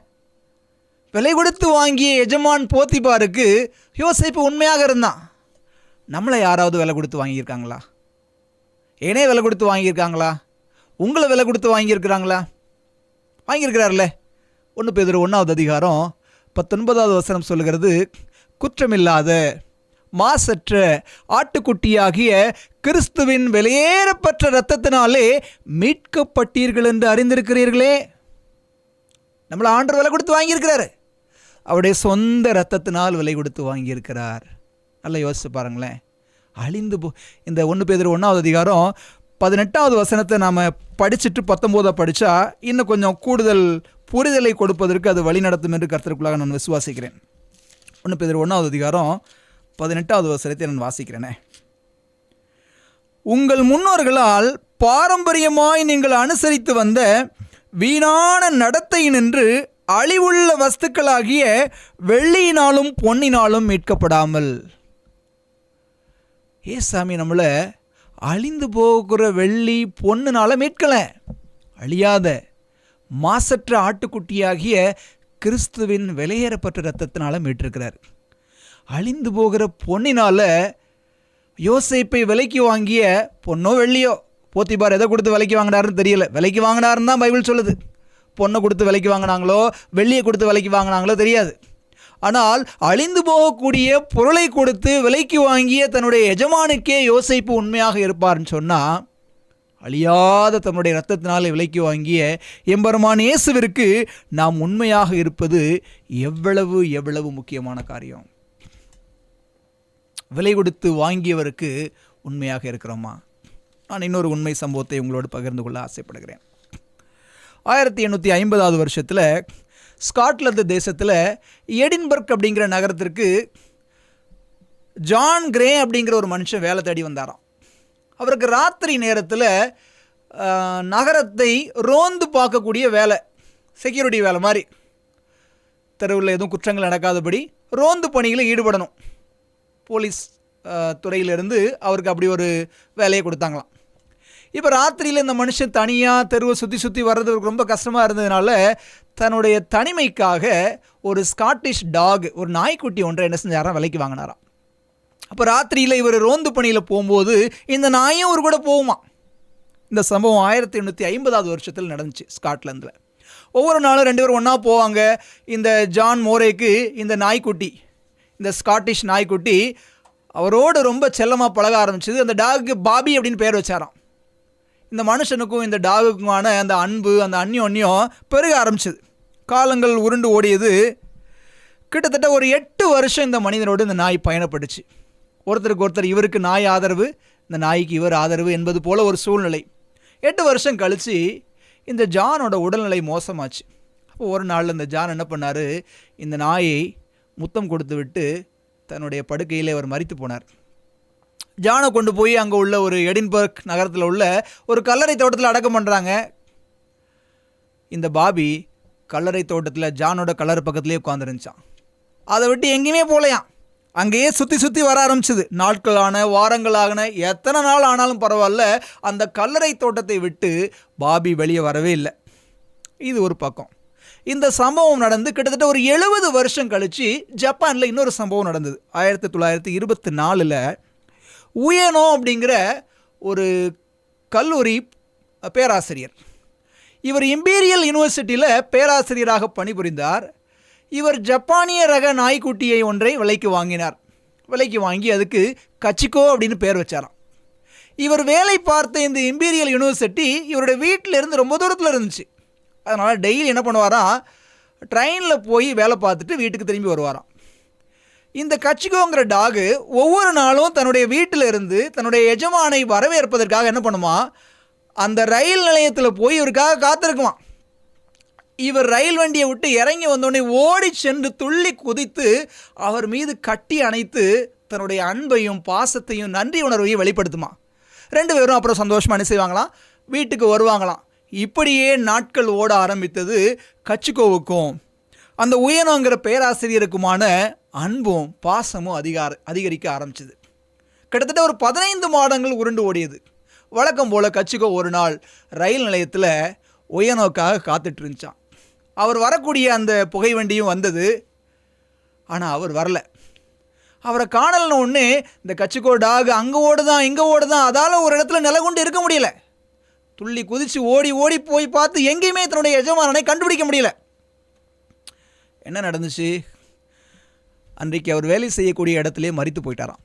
விலை கொடுத்து வாங்கிய எஜமான் போத்திபாருக்கு யோசேப்பு உண்மையாக இருந்தான். நம்மளை யாராவது விலை கொடுத்து வாங்கியிருக்காங்களா? ஏனே விலை கொடுத்து வாங்கியிருக்காங்களா? உங்களை விலை கொடுத்து வாங்கியிருக்கிறாங்களா? வாங்கியிருக்கிறார்ல. 1 பேதுரு 1வது அதிகாரம் 19வது வசனம் சொல்லுகிறது, குற்றமில்லாத மாசற்ற ஆட்டுக்குட்டியாகிய கிறிஸ்துவின் வெளியேறப்பட்ட இரத்தத்தினாலே மீட்கப்பட்டீர்கள் என்று அறிந்திருக்கிறீர்களே. நம்மளை ஆண்டவர் விலை கொடுத்து வாங்கியிருக்கிறாரு, அவருடைய சொந்த இரத்தத்தினால் விலை கொடுத்து வாங்கியிருக்கிறார். நல்லா யோசிச்சு பாருங்களேன். அழிந்து இந்த 1 பேதுரு 1வது அதிகாரம் 18வது வசனத்தை நாம் படிச்சுட்டு 19 படித்தா இன்னும் கொஞ்சம் கூடுதல் புரிதலை கொடுப்பதற்கு அது வழி நடத்தும் என்று கர்த்தருக்குள்ளாக நான் விசுவாசிக்கிறேன். 1 பேதுரு 1வது அதிகாரம் 18வது வசனத்தை நான் வாசிக்கிறேனே. உங்கள் முன்னோர்களால் பாரம்பரியமாய் நீங்கள் அனுசரித்து வந்த வீணான நடத்தையினின்று அழிவுள்ள வஸ்துக்களாகிய வெள்ளியினாலும் பொன்னினாலும் மீட்கப்படாமல். ஏசாமி நம்மளை அழிந்து போகிற வெள்ளி பொண்ணுனால மீட்கலை, அழியாத மாசற்ற ஆட்டுக்குட்டியாகிய கிறிஸ்துவின் வெளியேறப்பட்ட இரத்தத்தினால மீட்டிருக்கிறார். அழிந்து போகிற பொன்னினால யோசேப்பை விலைக்கு வாங்கிய பொண்ணோ வெள்ளியோ, போத்திபார் எதை கொடுத்து விலைக்கு வாங்கினாருன்னு தெரியல, விலைக்கு வாங்கினாருன்னு தான் பைபிள் சொல்லுது. பொண்ணை கொடுத்து விலைக்கு வாங்கினாங்களோ வெள்ளியை கொடுத்து விலைக்கு வாங்கினாங்களோ தெரியாது. ஆனால் அழிந்து போகக்கூடிய பொருளை கொடுத்து விலைக்கு வாங்கிய தன்னுடைய எஜமானுக்கே யோசேப்பு உண்மையாக இருப்பார்னு சொன்னால், அழியாத தன்னுடைய இரத்தத்தினாலே விலைக்கு வாங்கிய எம்பெருமான் இயேசுவிற்கு நாம் உண்மையாக இருப்பது எவ்வளவு எவ்வளவு முக்கியமான காரியம். விலை கொடுத்து வாங்கியவருக்கு உண்மையாக இருக்கிறோமா? நான் இன்னொரு உண்மை சம்பவத்தை உங்களோடு பகிர்ந்து கொள்ள ஆசைப்படுகிறேன். 1850வது வருஷத்தில் ஸ்காட்லாந்து தேசத்தில் எடின்பர்க் அப்படிங்கிற நகரத்திற்கு ஜான் கிரே அப்படிங்கிற ஒரு மனுஷன் வேலை தேடி வந்தாராம். அவருக்கு ராத்திரி நேரத்தில் நகரத்தை ரோந்து பார்க்கக்கூடிய வேலை, செக்யூரிட்டி வேலை மாதிரி, தெருவில் எதுவும் குற்றங்கள் நடக்காதபடி ரோந்து பணியில் ஈடுபடணும். போலீஸ் துறையிலிருந்து அவருக்கு அப்படி ஒரு வேலையை கொடுத்தாங்களாம். இப்போ ராத்திரியில் இந்த மனுஷன் தனியாக தெருவை சுற்றி வர்றதுக்கு ரொம்ப கஷ்டமாக இருந்ததுனால தன்னுடைய தனிமைக்காக ஒரு ஸ்காட்டிஷ் டாக், ஒரு நாய்க்குட்டி ஒன்றை என்ன செஞ்சாராம், விலைக்கு வாங்கினாராம். அப்போ ராத்திரியில் இவர் ரோந்து பணியில் போகும்போது இந்த நாயும் ஒரு கூட போகுமா. இந்த சம்பவம் 1850வது வருஷத்தில் நடந்துச்சு ஸ்காட்லாந்தில். ஒவ்வொரு நாளும் 2 பேரும் ஒன்றா போவாங்க. இந்த ஜான் மோரேக்கு இந்த நாய்க்குட்டி, இந்த ஸ்காட்டிஷ் நாய்க்குட்டி அவரோடு ரொம்ப செல்லமாக பழக ஆரம்பிச்சது. அந்த டாகுக்கு பாபி அப்படின்னு பேர் வச்சாராம். இந்த மனுஷனுக்கும் இந்த டாகுக்குமான அந்த அன்பு, அந்த அந்யோன்யம் பெருக ஆரம்பிச்சது. காலங்கள் உருண்டு ஓடியது. கிட்டத்தட்ட ஒரு 8 வருஷம் இந்த மனிதனோடு இந்த நாய் பயணப்பட்டுச்சு. ஒருத்தருக்கு ஒருத்தர், இவருக்கு நாய் ஆதரவு, இந்த நாய்க்கு இவர் ஆதரவு என்பது போல் ஒரு சூழ்நிலை. 8 வருஷம் கழித்து இந்த ஜானோட உடல்நிலை மோசமாச்சு. ஒரு நாள் இந்த ஜான் என்ன பண்ணார், இந்த நாயை முத்தம் கொடுத்து விட்டு தன்னுடைய படுக்கையிலே அவர் மரித்து போனார். ஜானை கொண்டு போய் அங்கே உள்ள ஒரு எடின்பர்க் நகரத்தில் உள்ள ஒரு கல்லறை தோட்டத்தில் அடக்கம் பண்ணுறாங்க. இந்த பாபி கல்லறை தோட்டத்தில் ஜானோட கல்லறை பக்கத்துலேயே உட்காந்துருந்துச்சான். அதை விட்டு எங்கேயுமே போகலையாம். அங்கேயே சுற்றி சுற்றி வர ஆரம்பிச்சுது. நாட்களான, வாரங்களான, எத்தனை நாள் ஆனாலும் பரவாயில்ல, அந்த கல்லறை தோட்டத்தை விட்டு பாபி வெளியே வரவே இல்லை. இது ஒரு பக்கம். இந்த சம்பவம் நடந்து கிட்டத்தட்ட ஒரு 70 வருஷம் கழித்து ஜப்பானில் இன்னொரு சம்பவம் நடந்தது. 1924 உயனோ அப்படிங்கிற ஒரு கல்லூரி பேராசிரியர், இவர் இம்பீரியல் யூனிவர்சிட்டியில் பேராசிரியராக பணிபுரிந்தார். இவர் ஜப்பானிய ரக நாய்க்குட்டியை ஒன்றை விலைக்கு வாங்கினார். விலைக்கு வாங்கி அதுக்கு கச்சிக்கோ அப்படின்னு பேர் வச்சாராம். இவர் வேலை பார்த்த இந்த இம்பீரியல் யூனிவர்சிட்டி இவருடைய வீட்டில் இருந்து ரொம்ப தூரத்தில் இருந்துச்சு. அதனால் டெய்லி என்ன பண்ணுவாராம், ட்ரெயினில் போய் வேலை பார்த்துட்டு வீட்டுக்கு திரும்பி வருவாராம். இந்த கச்சிக்கோங்கிற டாகு ஒவ்வொரு நாளும் தன்னுடைய வீட்டில் இருந்து தன்னுடைய எஜமானை வரவேற்பதற்காக என்ன பண்ணுமா, அந்த ரயில் நிலையத்தில் போய் இவருக்காக காத்திருக்குமா. இவர் ரயில் வண்டியை விட்டு இறங்கி வந்தோடனே ஓடி சென்று துள்ளி குதித்து அவர் மீது கட்டி அணைத்து தன்னுடைய அன்பையும் பாசத்தையும் நன்றி உணர்வையும் வெளிப்படுத்துமா. 2 பேரும் அப்புறம் சந்தோஷமாக என்ன செய்வாங்களாம், வீட்டுக்கு வருவாங்களாம். இப்படியே நாட்கள் ஓட ஆரம்பித்தது. கச்சிக்கோவுக்கும் அந்த உயனோங்கிற பேராசிரியருக்குமான அன்பும் பாசமும் அதிகரிக்க ஆரம்பிச்சது. கிட்டத்தட்ட ஒரு 15 மாதங்கள் உருண்டு ஓடியது. வழக்கம் போல் கச்சிக்கோ ஒரு நாள் ரயில் நிலையத்தில் உயனோக்காக காத்துட்டு இருந்துச்சான். அவர் வரக்கூடிய அந்த புகை வண்டியும் வந்தது. ஆனால் அவர் வரல. அவரை காணலன்னு ஒன்று இந்த கச்சிக்கோ டாக் அங்கே ஓடுதான் இங்கே ஓடுதான், அதால் ஒரு இடத்துல நிலை கொண்டு இருக்க முடியல. துள்ளி குதித்து ஓடி ஓடி போய் பார்த்து எங்கேயுமே தன்னுடைய எஜமானனை கண்டுபிடிக்க முடியல. என்ன நடந்துச்சு, அன்றைக்கு அவர் வேலை செய்யக்கூடிய இடத்துலேயே மரித்து போயிட்டாராம்.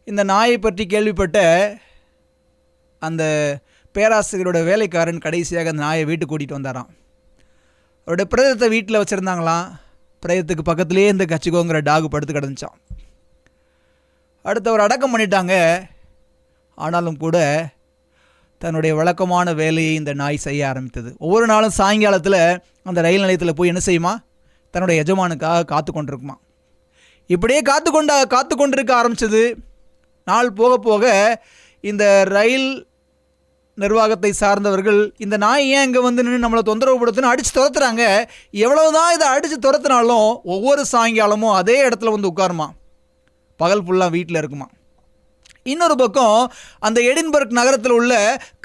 இந்த நாயை பற்றி கேள்விப்பட்ட அந்த பேராசிரியரோட வேலைக்காரன் கடைசியாக அந்த நாயை வீட்டுக்கு கூட்டிகிட்டு வந்தாராம். அவருடைய பிரேதத்தை வீட்டில் வச்சுருந்தாங்களாம். பிரேதத்துக்கு பக்கத்துலேயே இந்த கச்சிக்கோங்கிற டாகு படுத்து கிடந்துச்சான். அடுத்து அவர் அடக்கம் பண்ணிட்டாங்க. ஆனாலும் கூட தன்னுடைய வழக்கமான வேலையை இந்த நாய் செய்ய ஆரம்பித்தது. ஒவ்வொரு நாளும் சாயங்காலத்தில் அந்த ரயில் நிலையத்தில் போய் என்ன செய்யுமா, தன்னுடைய எஜமானுக்காக காத்து கொண்டிருக்குமா. இப்படியே காத்து கொண்டிருக்க ஆரம்பித்தது. நாள் போக போக இந்த ரயில் நிர்வாகத்தை சார்ந்தவர்கள் இந்த நாய் ஏன் இங்கே வந்து நின்று நம்மளை தொந்தரவுப்படுத்துன்னு அடித்து துரத்துறாங்க. எவ்வளவுதான் இதை அடித்து துரத்துனாலும் ஒவ்வொரு சாயங்காலமும் அதே இடத்துல வந்து உட்காருமா, பகல் ஃபுல்லாக வீட்டில் இருக்குமா. இன்னொரு பக்கம் அந்த எடின்பர்க் நகரத்தில் உள்ள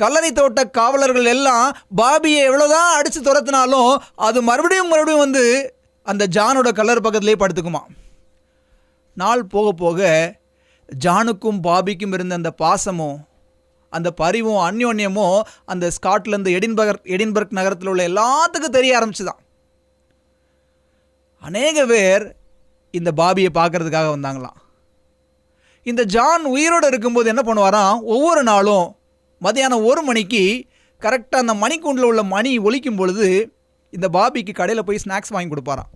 கல்லறை தோட்ட காவலர்கள் எல்லாம் பாபியை எவ்வளோதான் அடித்து துரத்துனாலும் அது மறுபடியும் வந்து அந்த ஜானோட கல்லறை பக்கத்துலேயே படுத்துக்குமா. நாள் போக போக ஜானுக்கும் பாபிக்கும் இருந்த அந்த பாசமும் அந்த பரிவும் அந்யோன்யமும் அந்த ஸ்காட்லாந்து எடின்பர்க் நகரத்தில் உள்ள எல்லாத்துக்கும் தெரிய ஆரம்பிச்சுதான். அநேக பேர் இந்த பாபியை பார்க்கறதுக்காக வந்தாங்களாம். இந்த ஜான் உயிரோடு இருக்கும்போது என்ன பண்ணுவாராம், ஒவ்வொரு நாளும் மதியானம் 1 மணிக்கு கரெக்டாக அந்த மணிக்கூண்டில் உள்ள மணி ஒலிக்கும் பொழுது இந்த பாபிக்கு கடையில் போய் ஸ்நாக்ஸ் வாங்கி கொடுப்பாராம்.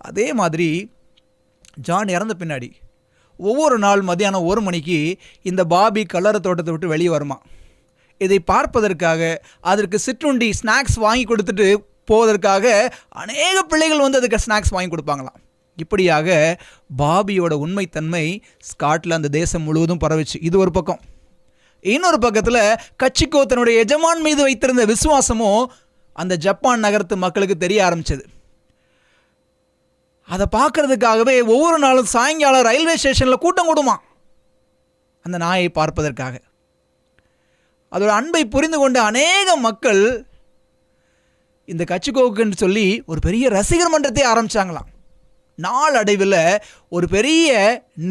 அதே மாதிரி ஜான் இறந்த பின்னாடி ஒவ்வொரு நாள் மதியானம் 1 மணிக்கு இந்த பாபி கல்லறை தோட்டத்தை விட்டு வெளியே வருமா. இதை பார்ப்பதற்காக அதற்கு சிற்றுண்டி ஸ்நாக்ஸ் வாங்கி கொடுத்துட்டு போவதற்காக அநேக பிள்ளைகள் வந்து அதுக்கு ஸ்நாக்ஸ் வாங்கி கொடுப்பாங்களாம். இப்படியாக பாபியோட உண்மைத்தன்மை ஸ்காட்லாந்து தேசம் முழுவதும் பரவிச்சு. இது ஒரு பக்கம். இன்னொரு பக்கத்தில் கச்சிக்கோ தன்னுடைய எஜமான் மீது வைத்திருந்த விசுவாசமும் அந்த ஜப்பான் நகரத்து மக்களுக்கு தெரிய ஆரம்பிச்சது. அதை பார்க்கறதுக்காகவே ஒவ்வொரு நாளும் சாயங்காலம் ரயில்வே ஸ்டேஷனில் கூட்டம் கூடுமா அந்த நாயை பார்ப்பதற்காக. அதோட அன்பை புரிந்து கொண்ட அநேக மக்கள் இந்த கச்சிக்கோவுக்குன்னு சொல்லி ஒரு பெரிய ரசிகர் மன்றத்தை ஆரம்பித்தாங்களாம். நாளடைவில் ஒரு பெரிய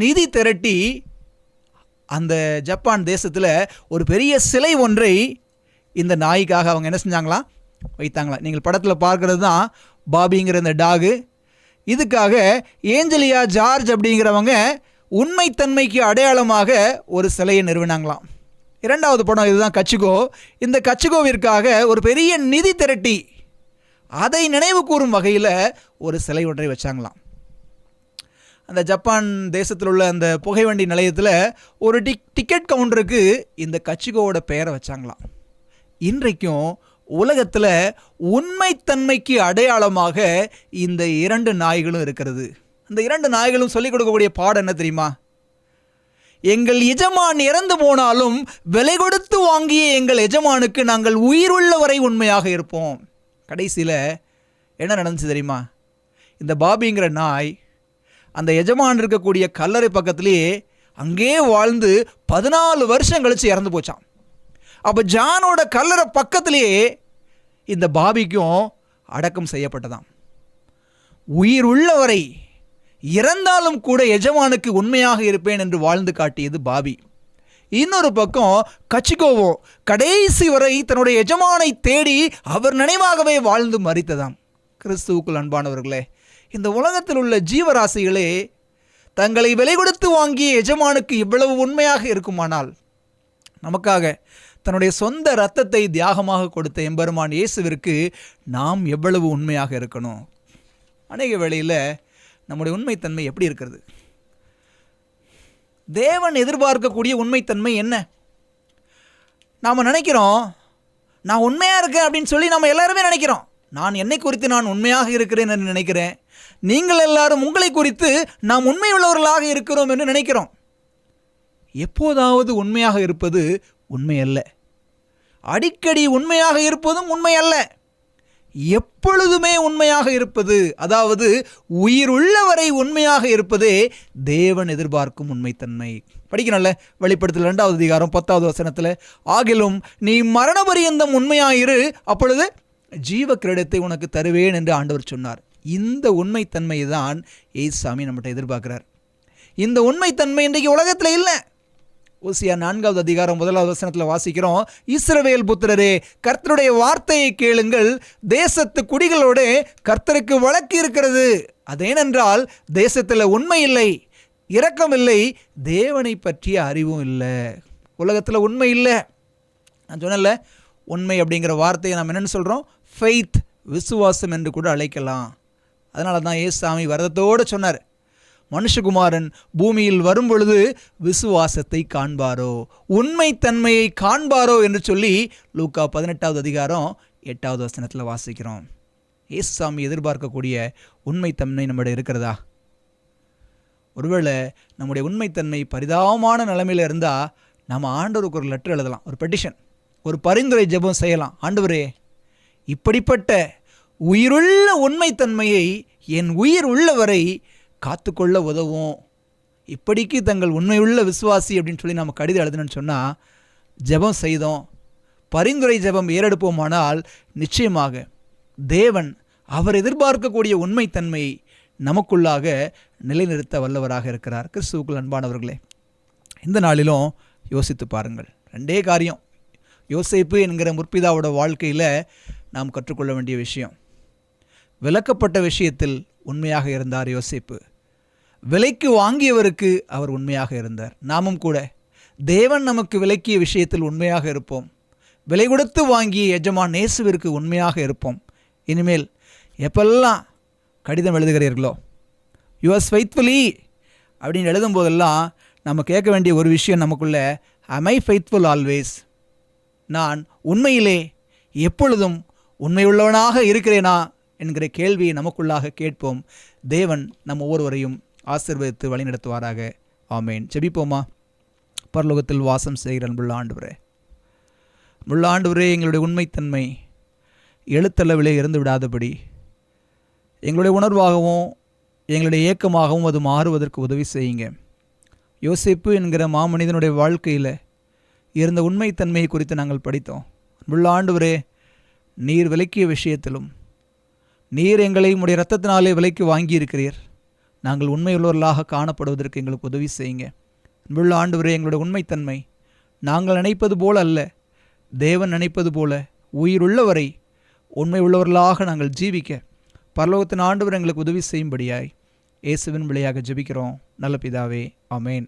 நிதி திரட்டி அந்த ஜப்பான் தேசத்தில் ஒரு பெரிய சிலை ஒன்றை இந்த நாய்க்காக அவங்க என்ன செஞ்சாங்களாம், வைத்தாங்களாம். நீங்கள் படத்தில் பார்க்குறது தான் பாபிங்கிற இந்த டாகு. இதுக்காக ஏஞ்சலியா ஜார்ஜ் அப்படிங்கிறவங்க உண்மைத்தன்மைக்கு அடையாளமாக ஒரு சிலையை நிறுவினாங்களாம். 2வது படம் இதுதான் கச்சிக்கோ. இந்த கச்சிக்கோவிற்காக ஒரு பெரிய நிதி திரட்டி அதை நினைவு கூறும் வகையில் ஒரு சிலை ஒன்றை வச்சாங்களாம். அந்த ஜப்பான் தேசத்தில் உள்ள அந்த புகைவண்டி நிலையத்தில் ஒரு டிக்கெட் கவுண்டருக்கு இந்த கச்சிக்கோவோட பெயரை வச்சாங்களாம். இன்றைக்கும் உலகத்தில் உண்மைத்தன்மைக்கு அடையாளமாக இந்த 2 நாய்களும் இருக்கிறது. இந்த 2 நாய்களும் சொல்லிக் கொடுக்கக்கூடிய பாடம் என்ன தெரியுமா? எங்கள் எஜமான் இறந்து போனாலும் விலை கொடுத்து வாங்கிய எங்கள் எஜமானுக்கு நாங்கள் உயிருள்ள வரை உண்மையாக இருப்போம். கடைசியில் என்ன நடந்துச்சு தெரியுமா? இந்த பாபிங்கிற நாய் அந்த எஜமான் இருக்கக்கூடிய கல்லறை பக்கத்திலேயே அங்கே வாழ்ந்து 14 வருஷம் கழித்து இறந்து போச்சான். அப்போ ஜானோட கல்லறை பக்கத்திலேயே இந்த பாபிக்கும் அடக்கம் செய்யப்பட்டதாம். உயிர் உள்ளவரை இறந்தாலும் கூட எஜமானுக்கு உண்மையாக இருப்பேன் என்று வாழ்ந்து காட்டியது பாபி. இன்னொரு பக்கம் கச்சிகோவோ கடைசி வரை தன்னுடைய எஜமானை தேடி அவர் நினைவாகவே வாழ்ந்து மரித்ததாம். கிறிஸ்துவுக்குள் அன்பானவர்களே, இந்த உலகத்தில் உள்ள ஜீவராசிகளே தங்களை விலை கொடுத்து வாங்கிய எஜமானுக்கு இவ்வளவு உண்மையாக இருக்குமானால், நமக்காக தன்னுடைய சொந்த இரத்தத்தை தியாகமாக கொடுத்த எம்பெருமான் இயேசுவிற்கு நாம் எவ்வளவு உண்மையாக இருக்கணும். அநேக வேளையில் நம்முடைய உண்மைத்தன்மை எப்படி இருக்கிறது? தேவன் எதிர்பார்க்கக்கூடிய உண்மைத்தன்மை என்ன? நாம் நினைக்கிறோம் நான் உண்மையாக இருக்கேன் அப்படின்னு சொல்லி நம்ம எல்லாருமே நினைக்கிறோம். நான் என்னை குறித்து நான் உண்மையாக இருக்கிறேன் என்று நினைக்கிறேன். நீங்கள் எல்லாரும் உங்களை குறித்து நாம் உண்மை உள்ளவர்களாக இருக்கிறோம் என்று நினைக்கிறோம். எப்போதாவது உண்மையாக இருப்பது உண்மை அல்ல. அடிக்கடி உண்மையாக இருப்பதும் உண்மை அல்ல. எப்பொழுதுமே உண்மையாக இருப்பது, அதாவது உயிர் உள்ளவரை உண்மையாக இருப்பதே தேவன் எதிர்பார்க்கும் உண்மைத்தன்மை. படிக்கணும்ல, வெளிப்படுத்தல் 2வது அதிகாரம் 10வது வசனத்தில், ஆகிலும் நீ மரண பரியந்தம் உண்மையாயிரு, அப்பொழுது ஜீவ கிரீடத்தை உனக்கு தருவேன் என்று ஆண்டவர் சொன்னார். இந்த உண்மைத்தன்மை தான் ஏசாமி நம்மகிட்ட எதிர்பார்க்கிறார். இந்த உண்மைத்தன்மை இன்றைக்கு உலகத்தில் இல்லை. ஓசியா 4வது அதிகாரம் 1வது வசனத்தில் வாசிக்கிறோம், இஸ்ரவேல் புத்திரரே கர்த்தருடைய வார்த்தையை கேளுங்கள், தேசத்து குடிகளோடு கர்த்தருக்கு வழக்கு இருக்கிறது. அதேனென்றால் தேசத்தில் உண்மை இல்லை, இரக்கம் இல்லை, தேவனை பற்றிய அறிவும் இல்லை. உலகத்தில் உண்மை இல்லை. நான் சொன்னல, உண்மை அப்படிங்கிற வார்த்தையை நாம் என்னென்னு சொல்கிறோம்? ஃபெய்த், விசுவாசம் என்று கூட அழைக்கலாம். அதனால தான் ஏசாமி வரதத்தோடு சொன்னார், மனுஷகுமாரன் பூமியில் வரும் பொழுது விசுவாசத்தை காண்பாரோ, உண்மைத்தன்மையை காண்பாரோ என்று சொல்லி லூக்கா 18வது அதிகாரம் 8வது வசனத்தில் வாசிக்கிறோம். ஏசாமி எதிர்பார்க்கக்கூடிய உண்மைத்தன்மை நம்முடைய இருக்கிறதா? ஒருவேளை நம்முடைய உண்மைத்தன்மை பரிதாபமான நிலைமையில் இருந்தால் நம்ம ஆண்டவருக்கு ஒரு லெட்டர் எழுதலாம், ஒரு பெட்டிஷன், ஒரு பரிந்துரை ஜெபம் செய்யலாம். ஆண்டவரே, இப்படிப்பட்ட உயிருள்ள உண்மைத்தன்மையை என் உயிர் உள்ளவரை காத்துக்கொள்ள உதவும். இப்படிக்கு தங்கள் உண்மையுள்ள விசுவாசி அப்படின்னு சொல்லி நம்ம கடிதம் எழுதணும்னு சொன்னால், ஜெபம் செய்தோம், பரிந்துரை ஜெபம் ஏறெடுப்போமானால் நிச்சயமாக தேவன் அவர் எதிர்பார்க்கக்கூடிய உண்மைத்தன்மையை நமக்குள்ளாக நிலைநிறுத்த வல்லவராக இருக்கிறார். கிறிஸ்துவுக்குள் அன்பானவர்களே, இந்த நாளிலும் யோசித்து பாருங்கள். 2 காரியம் யோசேப்பு என்கிற முற்பிதாவோட வாழ்க்கையில் நாம் கற்றுக்கொள்ள வேண்டிய விஷயம். விலக்கப்பட்ட விஷயத்தில் உண்மையாக இருந்தார் யோசேப்பு. விலைக்கு வாங்கியவருக்கு அவர் உண்மையாக இருந்தார். நாமும் கூட தேவன் நமக்கு விலக்கிய விஷயத்தில் உண்மையாக இருப்போம். விலை கொடுத்து வாங்கிய எஜமான் இயேசுவிற்கு உண்மையாக இருப்போம். இனிமேல் எப்பெல்லாம் கடிதம் எழுதுகிறீர்களோ, யுவர்ஸ் ஃபெய்த்ஃபுல்லி அப்படின்னு எழுதும்போதெல்லாம் நம்ம கேட்க வேண்டிய ஒரு விஷயம் நமக்குள்ள, am I faithful always? நான் உண்மையிலே எப்பொழுதும் உண்மையுள்ளவனாக இருக்கிறேனா என்கிற கேள்வியை நமக்குள்ளாக கேட்போம். தேவன் நம் ஒவ்வொருவரையும் ஆசீர்வதித்து வழிநடத்துவாராக. ஆமேன். ஜெபிப்போமா. பரலோகத்தில் வாசம் செய்கிற அன்புள்ள ஆண்டவரே, எங்களுடைய உண்மைத்தன்மை எழுத்தளவிலே இருந்து விடாதபடி எங்களுடைய உணர்வாகவும் எங்களுடைய ஏக்கமாகவும் அது மாறுவதற்கு உதவி செய்யுங்க. யோசேப்பு என்கிற மாமனிதனுடைய வாழ்க்கையில் இருந்த உண்மைத்தன்மையை குறித்து நாங்கள் படித்தோம். அன்புள்ள ஆண்டவரே, நீர் விலக்கிய விஷயத்திலும் நீர் எங்களை உம்முடைய இரத்தத்தினாலே விலைக்கு வாங்கியிருக்கிறீர். நாங்கள் உண்மையுள்ளவர்களாக காணப்படுவதற்கு எங்களுக்கு உதவி செய்யுங்க. அன்புள்ள ஆண்டவரே, எங்களுடைய உண்மைத்தன்மை நாங்கள் நினைப்பது போல அல்ல, தேவன் நினைப்பது போல உயிருள்ளவரை உண்மை உள்ளவர்களாக நாங்கள் ஜீவிக்க பரலோகத்தின் ஆண்டவர் எங்களுக்கு உதவி செய்யும்படியாய் இயேசுவின் வழியாக ஜெபிக்கிறோம் நல்ல பிதாவே. ஆமேன்.